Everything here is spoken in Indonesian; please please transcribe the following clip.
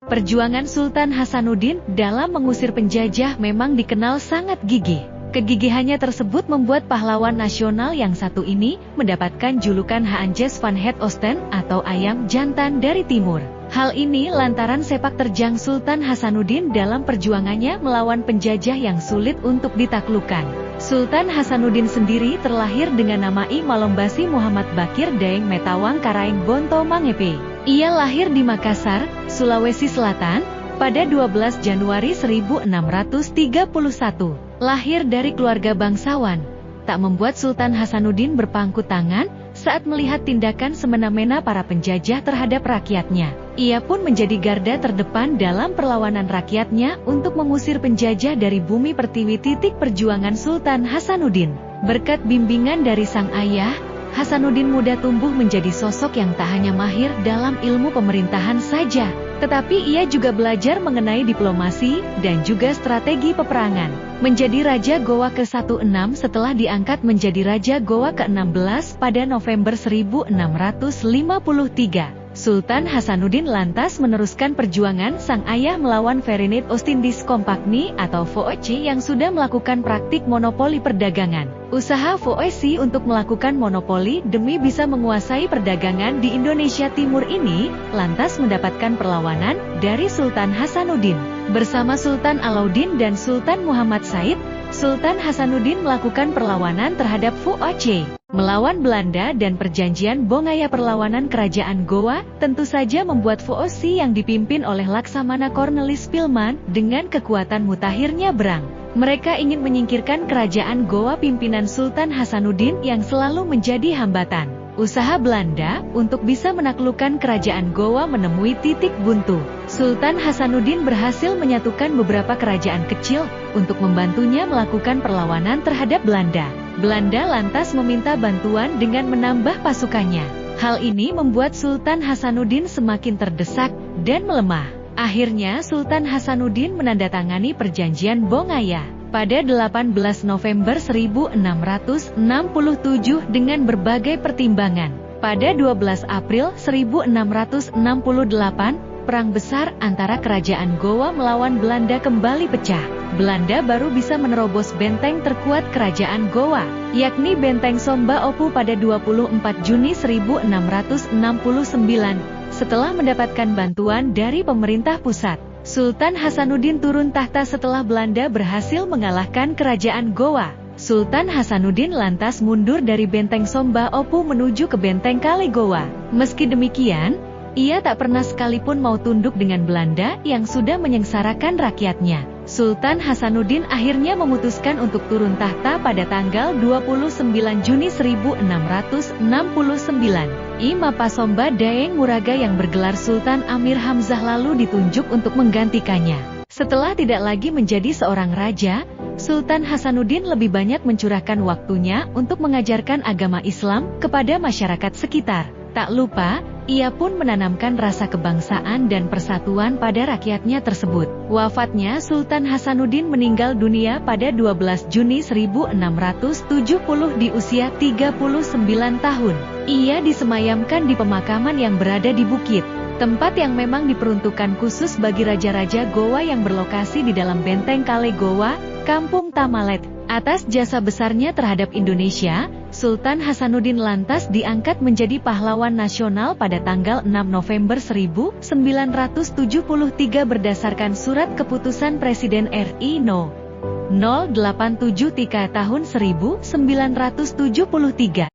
Perjuangan Sultan Hasanuddin dalam mengusir penjajah memang dikenal sangat gigih. Kegigihannya tersebut membuat pahlawan nasional yang satu ini mendapatkan julukan Haanjes van het Oosten atau ayam jantan dari timur. Hal ini lantaran sepak terjang Sultan Hasanuddin dalam perjuangannya melawan penjajah yang sulit untuk ditaklukkan. Sultan Hasanuddin sendiri terlahir dengan nama I Malombasi Muhammad Bakir Daeng Metawang Karaeng Bonto Mangepe. Ia lahir di Makassar, Sulawesi Selatan, pada 12 Januari 1631. Lahir dari keluarga bangsawan, tak membuat Sultan Hasanuddin berpangku tangan saat melihat tindakan semena-mena para penjajah terhadap rakyatnya. Ia pun menjadi garda terdepan dalam perlawanan rakyatnya untuk mengusir penjajah dari bumi pertiwi. Perjuangan Sultan Hasanuddin. Berkat bimbingan dari sang ayah, Hasanuddin muda tumbuh menjadi sosok yang tak hanya mahir dalam ilmu pemerintahan saja, tetapi ia juga belajar mengenai diplomasi dan juga strategi peperangan. Menjadi Raja Gowa ke-16 setelah diangkat menjadi Raja Gowa ke-16 pada November 1653. Sultan Hasanuddin lantas meneruskan perjuangan sang ayah melawan Verenigd Oostindische Compagnie atau VOC yang sudah melakukan praktik monopoli perdagangan. Usaha VOC untuk melakukan monopoli demi bisa menguasai perdagangan di Indonesia Timur ini lantas mendapatkan perlawanan dari Sultan Hasanuddin. Bersama Sultan Alauddin dan Sultan Muhammad Said, Sultan Hasanuddin melakukan perlawanan terhadap VOC. Melawan Belanda dan perjanjian Bongaya. Perlawanan kerajaan Gowa tentu saja membuat VOC yang dipimpin oleh Laksamana Cornelis Pilman dengan kekuatan mutakhirnya berang. Mereka ingin menyingkirkan kerajaan Gowa pimpinan Sultan Hasanuddin yang selalu menjadi hambatan. Usaha Belanda untuk bisa menaklukkan kerajaan Gowa menemui titik buntu. Sultan Hasanuddin berhasil menyatukan beberapa kerajaan kecil untuk membantunya melakukan perlawanan terhadap Belanda. Belanda lantas meminta bantuan dengan menambah pasukannya. Hal ini membuat Sultan Hasanuddin semakin terdesak dan melemah. Akhirnya Sultan Hasanuddin menandatangani perjanjian Bongaya pada 18 November 1667 dengan berbagai pertimbangan. Pada 12 April 1668, perang besar antara kerajaan Gowa melawan Belanda kembali pecah. Belanda baru bisa menerobos benteng terkuat kerajaan Gowa, yakni Benteng Somba Opu pada 24 Juni 1669, setelah mendapatkan bantuan dari pemerintah pusat. Sultan Hasanuddin turun tahta setelah Belanda berhasil mengalahkan kerajaan Gowa. Sultan Hasanuddin lantas mundur dari Benteng Somba Opu menuju ke Benteng Kale Gowa. Meski demikian, ia tak pernah sekalipun mau tunduk dengan Belanda yang sudah menyengsarakan rakyatnya. Sultan Hasanuddin akhirnya memutuskan untuk turun tahta pada tanggal 29 Juni 1669. I Mapasomba Daeng Muraga yang bergelar Sultan Amir Hamzah lalu ditunjuk untuk menggantikannya. Setelah tidak lagi menjadi seorang raja, Sultan Hasanuddin lebih banyak mencurahkan waktunya untuk mengajarkan agama Islam kepada masyarakat sekitar. Tak lupa, ia pun menanamkan rasa kebangsaan dan persatuan pada rakyatnya tersebut. Wafatnya Sultan Hasanuddin meninggal dunia pada 12 Juni 1670 di usia 39 tahun. Ia disemayamkan di pemakaman yang berada di bukit, tempat yang memang diperuntukkan khusus bagi raja-raja Gowa yang berlokasi di dalam Benteng Kale Gowa, Kampung Tamalet. Atas jasa besarnya terhadap Indonesia, Sultan Hasanuddin lantas diangkat menjadi pahlawan nasional pada tanggal 6 November 1973 berdasarkan surat keputusan Presiden RI No. 087 tahun 1973.